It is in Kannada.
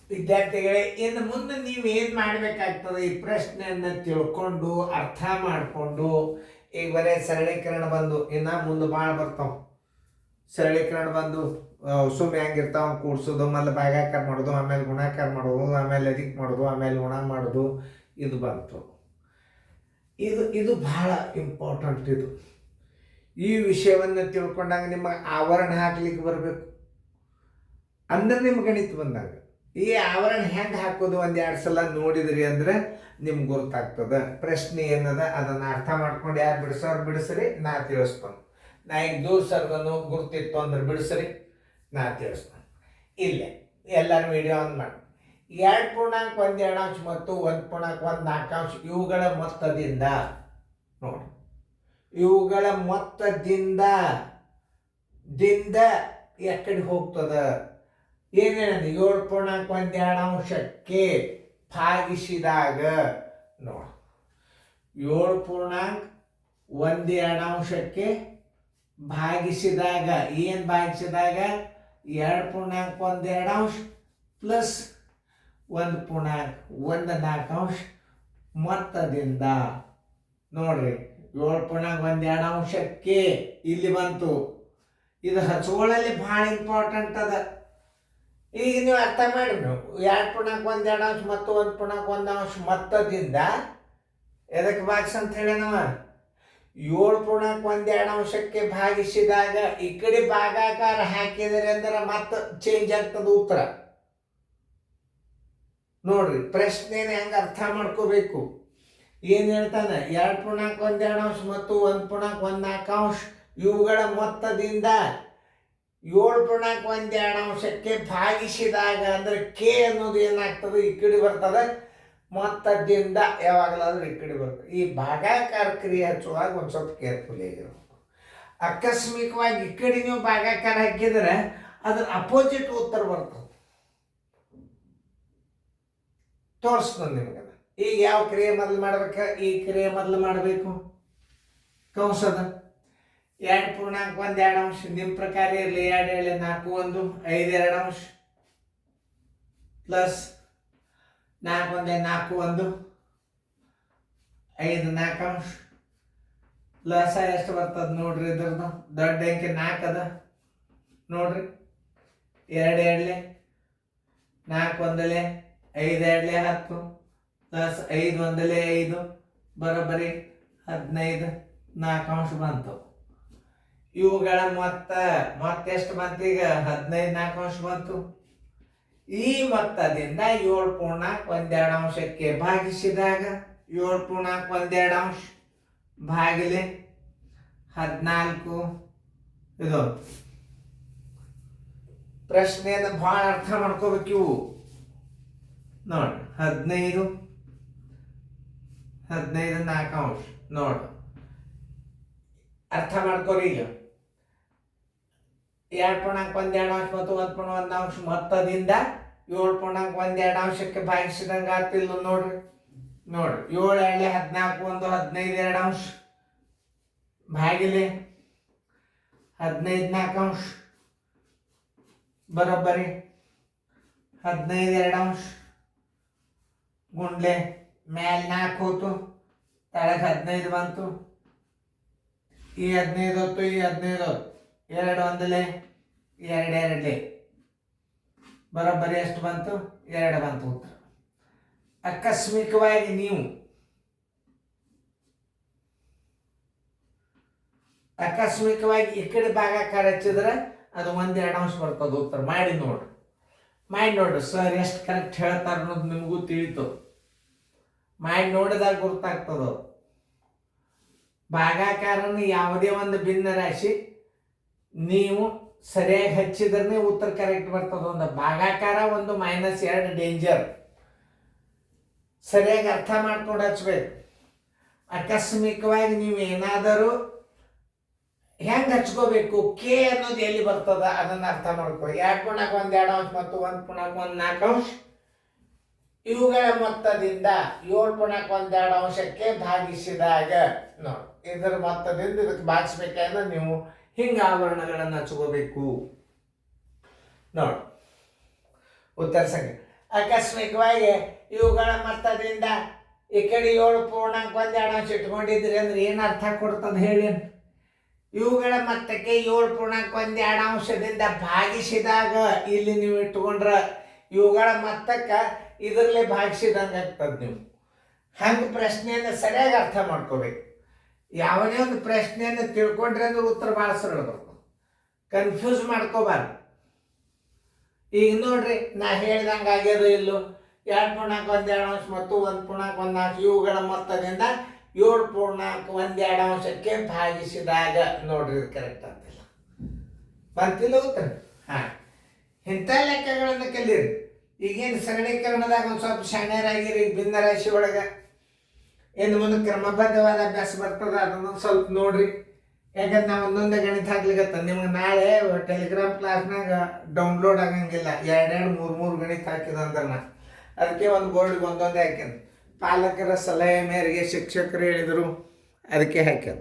ವಿದ್ಯಾರ್ಥಿಗಳೇ, ಇನ್ನು ಮುಂದೆ ನೀವು ಏನು ಮಾಡಬೇಕಾಗ್ತದೆ, ಈ ಪ್ರಶ್ನೆಯನ್ನು ತಿಳ್ಕೊಂಡು ಅರ್ಥ ಮಾಡಿಕೊಂಡು, ಈಗ ಬರೀ ಸರಳೀಕರಣ ಬಂದು ಇನ್ನು ಮುಂದೆ ಭಾಳ ಬರ್ತಾವೆ. ಸರಳೀಕರಣ ಬಂದು ಸುಮ್ಮನೆ ಹೆಂಗಿರ್ತಾವೆ ಕೂಡ್ಸೋದು, ಆಮೇಲೆ ಭಾಗಾಕಾರ ಮಾಡೋದು, ಆಮೇಲೆ ಗುಣಾಕಾರ ಮಾಡೋದು, ಆಮೇಲೆ ಅಧಿಕ ಮಾಡೋದು, ಆಮೇಲೆ ಗುಣ ಮಾಡೋದು, ಇದು ಬಂತು. ಇದು ಭಾಳ ಇಂಪಾರ್ಟೆಂಟ್. ಈ ವಿಷಯವನ್ನು ತಿಳ್ಕೊಂಡಾಗ ನಿಮಗೆ ಆವರಣ ಹಾಕ್ಲಿಕ್ಕೆ ಬರಬೇಕು. ಅಂದ್ರೆ ನಿಮ್ಗೆ ಗಣಿತ ಬಂದಾಗ ಈ ಆವರಣ ಹೆಂಗೆ ಹಾಕೋದು ಒಂದೆರಡು ಸಲ ನೋಡಿದ್ರಿ ಅಂದ್ರೆ ನಿಮ್ಗೆ ಗೊತ್ತಾಗ್ತದೆ. ಪ್ರಶ್ನೆ ಏನದ ಅದನ್ನು ಅರ್ಥ ಮಾಡ್ಕೊಂಡು ಯಾರು ಬಿಡಿಸೋರು ಬಿಡಿಸ್ರಿ, ನಾ ತಿಳಿಸ್ತಾನೆ. ನಾ ಈಗ ದೂರ ಸರ್ಗನು ಗುರ್ತಿತ್ತು ಅಂದ್ರೆ ಬಿಡಿಸ್ರಿ, ನಾ ತಿಳಿಸ್ತಾನೆ. ಇಲ್ಲೇ ಎಲ್ಲರೂ ವಿಡಿಯೋ ಆನ್ ಮಾಡಿ 2.1 ಮತ್ತು 1.14 ಇವುಗಳ ಮೊತ್ತದಿಂದ ನೋಡಿ, ಇವುಗಳ ಮೊತ್ತದಿಂದ ಎಕ್ಕಡೆ ಹೋಗ್ತದ ಏನೇನದು 7.1 ಭಾಗಿಸಿದಾಗ ನೋಡಿ, 7.1 ಭಾಗಿಸಿದಾಗ ಏನು ಭಾಗಿಸಿದಾಗ 2.12 ಪ್ಲಸ್ 1.14 ಮೊತ್ತದಿಂದ ನೋಡ್ರಿ 7.12 ಇಲ್ಲಿ ಬಂತು. ಇದು ಹಚ್ಕೊಳ್ಳಲ್ಲಿ ಭಾಳ ಇಂಪಾರ್ಟೆಂಟ್ ಅದ. ಈಗ ನೀವು ಅರ್ಥ ಮಾಡಿ, ನೀವು 2.12 ಮತ್ತು 1.1 ಮೊತ್ತದಿಂದ ಎದಕ್ಕೆ ಭಾಗಿಸ್ ಅಂತ ಹೇಳಿ ನಾವು 7.12 ಭಾಗಿಸಿದಾಗ ಈ ಕಡೆ ಭಾಗಾಕಾರ ಹಾಕಿದರೆ ಅಂದ್ರೆ ಮತ್ತೆ ಚೇಂಜ್ ಆಗ್ತದೆ ಉತ್ತರ. ನೋಡ್ರಿ ಪ್ರಶ್ನೆನ ಹೆಂಗೆ ಅರ್ಥ ಮಾಡ್ಕೋಬೇಕು. ಏನು ಹೇಳ್ತಾನೆ, 2.12 ಮತ್ತು 1.14 ಇವುಗಳ ಮೊತ್ತದಿಂದ 7.12 ಭಾಗಿಸಿದಾಗ ಅಂದ್ರೆ ಕೆ ಅನ್ನೋದು ಏನಾಗ್ತದೆ ಈ ಕಡೆ ಬರ್ತದೆ, ಮೊತ್ತದಿಂದ ಯಾವಾಗಲಾದ್ರೂ ಈ ಕಡೆ ಬರ್ತದೆ. ಈ ಭಾಗಾಕಾರ ಕ್ರಿಯೆ ಹಚ್ಚುವಾಗ ಒಂದು ಸ್ವಲ್ಪ ಕೇರ್ಫುಲ್ ಆಗಿರ್ಬೇಕು. ಆಕಸ್ಮಿಕವಾಗಿ ಈ ಕಡೆ ನೀವು ಭಾಗಾಕಾರ ಹಾಕಿದ್ರೆ ಅದ್ರ ಅಪೋಸಿಟ್ ಉತ್ತರ ಬರ್ತದೆ. ತೋರಿಸ್ತಾನೆ ನಿಮ್ಗೆ. ಈಗ ಯಾವ ಕ್ರಿಯೆ ಮೊದಲು ಮಾಡ್ಬೇಕ, ಈ ಕ್ರಿಯೆ ಮೊದಲು ಮಾಡಬೇಕು. ಕಂಸದ 2.12 ನಿಮ್ಮ ಪ್ರಕಾರ ಇರಲಿ, 2 4 1 5 2 ಪ್ಲಸ್ 4 1 4 1 5 4 ಪ್ಲಸ್ ಎಷ್ಟು ಬರ್ತದೆ ನೋಡ್ರಿ. ಇದ್ರದ್ದು ದೊಡ್ಡ ಅಂಕೆ 4 ಅದ ನೋಡ್ರಿ. 2 2 4 1 5 2 10 ಪ್ಲಸ್ 5 1 5 ಬರೋಬ್ಬರಿ 15 4 ಬಂತು. ಇವುಗಳ ಮೊತ್ತೆಷ್ಟು ಬಂತು ಈಗ 15 4 ಬಂತು. ಈ ಮೊತ್ತದಿಂದ 7.12 ಭಾಗಿಸಿದಾಗ 7.12 ಭಾಗಿಲೆ 14 ಇದು ಪ್ರಶ್ನೆಯನ್ನು ಭಾಳ ಅರ್ಥ ಮಾಡ್ಕೋಬೇಕು. ಇವು ನೋಡಿ 15 4 ನೋಡಿ ಅರ್ಥ ಮಾಡ್ಕೋರಿ. ಈಗ 2.12 ಮತ್ತು 1.1 ಮೊತ್ತದಿಂದ 7.12 ಭಾಗಿಸಿದಂಗೆ ಆಗ್ತಿಲ್ಲ ನೋಡ್ರಿ. 7 2 14 1 15 2 ಭಾಗಿಲೆ 15 4 ಬರೋಬ್ಬರಿ 15 2 ಗುಂಡ್ಲೆ ಮೇಲೆ 4 ಹೋತು, ತಳಗೆ 15 ಬಂತು. ಈ 15 ಹೊತ್ತು, ಈ 15 ಹೊತ್ತು, 2 1 2 2 ಬರೋಬ್ಬರಿ ಎಷ್ಟು ಬಂತು, 2 ಬಂತು ಉತ್ತರ. ಆಕಸ್ಮಿಕವಾಗಿ ನೀವು ಈ ಕಡೆ ಭಾಗಾಕಾರ ಹಚ್ಚಿದ್ರೆ ಅದು 1 2 ಬರ್ತದೆ ಉತ್ತರ. ಮಾಡಿ ನೋಡ್ರಿ ಸರ್ ಎಷ್ಟು ಕರೆಕ್ಟ್ ಹೇಳ್ತಾರೆ ಅನ್ನೋದು ನಿಮಗೂ ತಿಳಿತು. ಮಾಡಿ ನೋಡಿದಾಗ ಗೊತ್ತಾಗ್ತದ. ಭಾಗಾಕಾರನ ಯಾವುದೇ ಒಂದು ಭಿನ್ನ ರಾಶಿ ನೀವು ಸರಿಯಾಗಿ ಹಚ್ಚಿದ್ರೆ ಉತ್ತರ ಕರೆಕ್ಟ್ ಬರ್ತದೆ. ಒಂದು ಭಾಗಾಕಾರ ಒಂದು -2 ಡೇಂಜರ್. ಸರಿಯಾಗಿ ಅರ್ಥ ಮಾಡ್ಕೊಂಡು ಹಚ್ಬೇಕು. ಆಕಸ್ಮಿಕವಾಗಿ ನೀವು ಏನಾದರೂ ಹೆಂಗೆ ಹಚ್ಕೋಬೇಕು, ಕೆ ಅನ್ನೋದು ಎಲ್ಲಿ ಬರ್ತದ ಅದನ್ನು ಅರ್ಥ ಮಾಡ್ಕೊ. 2.12 ಮತ್ತು 1.14 ಇವುಗಳ ಮೊತ್ತದಿಂದ 7.12 ಭಾಗಿಸಿದಾಗ ನೋಡಿ, ಇದರ ಮೊತ್ತದಿಂದ ಇದಕ್ಕೆ ಭಾಗಿಸ್ಬೇಕಂದ್ರೆ ನೀವು ಹಿಂಗೆ ಆವರಣಗಳನ್ನು ಹಚ್ಕೋಬೇಕು ನೋಡಿ. ಉತ್ತರ ಸಂಖ್ಯೆ ಆಕಸ್ಮಿಕವಾಗಿ ಇವುಗಳ ಮೊತ್ತದಿಂದ ಈ ಕಡೆ 7.1 ಇಟ್ಕೊಂಡಿದ್ರಿ ಅಂದ್ರೆ ಏನು ಅರ್ಥ ಕೊಡ್ತದೆ ಹೇಳಿ. ಇವುಗಳ ಮೊತ್ತಕ್ಕೆ 7.1 ಭಾಗಿಸಿದಾಗ ಇಲ್ಲಿ ನೀವು ಇಟ್ಕೊಂಡ್ರ ಇವುಗಳ ಮೊತ್ತಕ್ಕೆ ಇದರಲ್ಲೇ ಭಾಗಿಸಿದಂಗೆ ಆಗ್ತದೆ. ನೀವು ಹಂಗೆ ಪ್ರಶ್ನೆಯನ್ನು ಸರಿಯಾಗಿ ಅರ್ಥ ಮಾಡ್ಕೋಬೇಕು. ಯಾವುದೇ ಒಂದು ಪ್ರಶ್ನೆಯನ್ನು ತಿಳ್ಕೊಂಡ್ರೆ ಅಂದ್ರೆ ಉತ್ತರ ಭಾಳ ಸರಳ ಬರ್ತದೆ, ಕನ್ಫ್ಯೂಸ್ ಮಾಡ್ಕೋಬಾರ್ದು. ಈಗ ನೋಡ್ರಿ, ನಾ ಹೇಳ್ದಂಗೆ ಆಗ್ಯದು ಇಲ್ಲೋ 2.1 ಮತ್ತು 1.1 ಇವುಗಳ ಮೊತ್ತದಿಂದ 7.1 ಭಾಗಿಸಿದಾಗ ನೋಡ್ರಿ ಇದು ಕರೆಕ್ಟ್ ಆಗ್ತಿಲ್ಲ, ಬಂತಿಲ್ಲ ಉತ್ತರ. ಹಾಂ, ಇಂಥ ಲೆಕ್ಕಗಳನ್ನು ಕಲೀರಿ. ಈಗೇನು ಸರಳೀಕರಣದಾಗ ಒಂದು ಸ್ವಲ್ಪ ಶಾಣ್ಯರಾಗಿರಿ. ಭಿನ್ನರಾಶಿ ಒಳಗೆ ಇನ್ನು ಮುಂದೆ ಕ್ರಮಬದ್ಧವಾದ ಅಭ್ಯಾಸ ಬರ್ತದೆ, ಅದನ್ನು ಸ್ವಲ್ಪ ನೋಡ್ರಿ. ಯಾಕಂದ್ರೆ ನಾವು ಒಂದೊಂದೇ ಗಣಿತ ಹಾಕ್ಲಿಕ್ಕೆ ನಿಮ್ಗೆ ನಾಳೆ ಟೆಲಿಗ್ರಾಮ್ ಕ್ಲಾಸ್ನಾಗ ಡೌನ್ಲೋಡ್ ಆಗಂಗಿಲ್ಲ. 2 3 ಗಣಿತ ಹಾಕಿದಂದ್ರೆ ಅದಕ್ಕೆ ಒಂದು ಬೋರ್ಡಿಗೆ ಒಂದೊಂದೇ ಹಾಕ್ಯಾನ. ಪಾಲಕರ ಸಲಹೆ ಮೇರೆಗೆ ಶಿಕ್ಷಕರು ಹೇಳಿದರು, ಅದಕ್ಕೆ ಹಾಕ್ಯಾನ.